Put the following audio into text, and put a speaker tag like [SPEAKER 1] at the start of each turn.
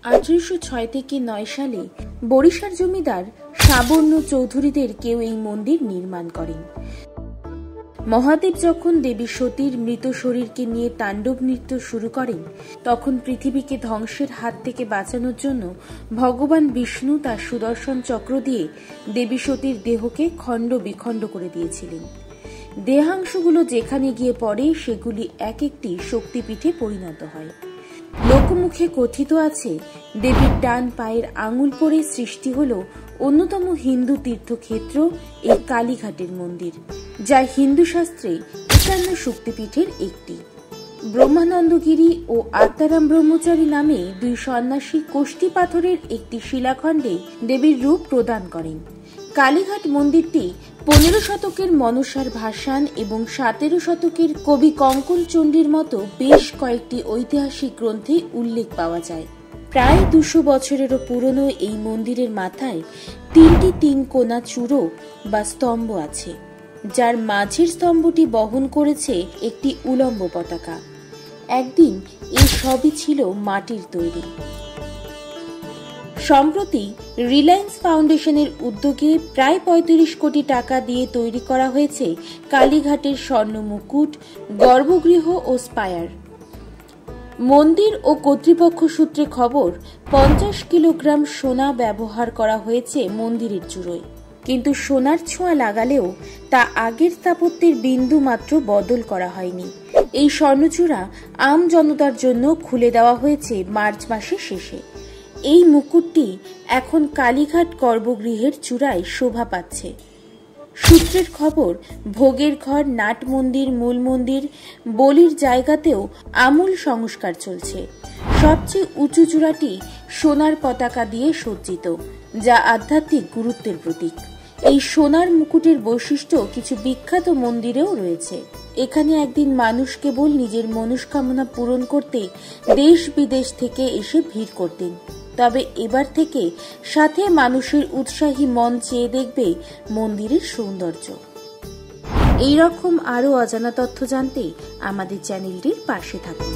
[SPEAKER 1] 1806 থেকে 9 সালে বরিশার জমিদার সাবর্ণ চৌধুরীদের কেউ এই মন্দির নির্মাণ করেন। মহাদেব যখন দেবী সতীর মৃত শরীরকে নিয়ে তাণ্ডব নৃত্য শুরু করেন, তখন পৃথিবীকে ধ্বংসের হাত থেকে বাঁচানোর জন্য ভগবান বিষ্ণু তার সুদর্শন চক্র দিয়ে দেবী সতীর দেহকে খণ্ড বিখণ্ড করে দিয়েছিলেন। দেহাংশগুলো যেখানে গিয়ে পড়ে সেগুলি এক একটি শক্তিপীঠে পরিণত হয়। লোকমুখে কথিত আছে, দেবীর ডান পায়ের আঙুল পরে সৃষ্টি হল অন্যতম হিন্দু তীর্থক্ষেত্র এই কালীঘাটের মন্দির, যা হিন্দু শাস্ত্রে 51 শক্তিপীঠের একটি। ব্রহ্মানন্দগিরি ও আত্মারাম ব্রহ্মচারী নামে দুই সন্ন্যাসী কোষ্ঠী পাথরের একটি শিলাখণ্ডে দেবীর রূপ প্রদান করেন। কালীঘাট মন্দিরটি 15 শতকের মনসার ভাসান এবং 17 শতকের কবি কঙ্কন চণ্ডীর মতো বেশ কয়েকটি ঐতিহাসিক গ্রন্থে উল্লেখ পাওয়া যায়। প্রায় 200 বছরেরও পুরনো এই মন্দিরের মাথায় 3টি 3 কোনা চূড়ো বা স্তম্ভ আছে, যার মাঝের স্তম্ভটি বহন করেছে একটি উলম্ব পতাকা। একদিন এই সবই ছিল মাটির তৈরি। সম্প্রতি রিলায়েন্স ফাউন্ডেশনের উদ্যোগে প্রায় 35 কোটি টাকা দিয়ে তৈরি করা হয়েছে কালীঘাটের স্বর্ণ মুকুট, গর্ভগৃহ ও স্পায়ার। মন্দির ও কর্তৃপক্ষ সূত্রে খবর, 50 কিলোগ্রাম সোনা ব্যবহার করা হয়েছে মন্দিরের চূড়োয়, কিন্তু সোনার ছোঁয়া লাগালেও তা আগের স্থাপত্যের বিন্দু মাত্র বদল করা হয়নি। এই স্বর্ণচূড়া আম জনতার জন্য খুলে দেওয়া হয়েছে মার্চ মাসের শেষে। এই মুকুটটি এখন কালীঘাট গর্ভগৃহের চূড়ায় শোভা পাচ্ছে। সূত্রের খবর, ভোগের ঘর, নাট মন্দির, মূল মন্দির, বলির জায়গাতেও আমূল সংস্কার চলছে। সবচেয়ে উঁচু চূড়াটি সোনার পতাকা দিয়ে সজ্জিত, যা আধ্যাত্মিক গুরুত্বের প্রতীক। এই সোনার মুকুটের বৈশিষ্ট্য কিছু বিখ্যাত মন্দিরেও রয়েছে। এখানে একদিন মানুষ কেবল নিজের মনস্কামনা পূরণ করতে দেশ বিদেশ থেকে এসে ভিড় করতেন, তবে এবার থেকে সাথে মানুষের উৎসাহী মন চেয়ে দেখবে মন্দিরের সৌন্দর্য। এই রকম আরো অজানা তথ্য জানতে আমাদের চ্যানেলটির পাশে থাকুন।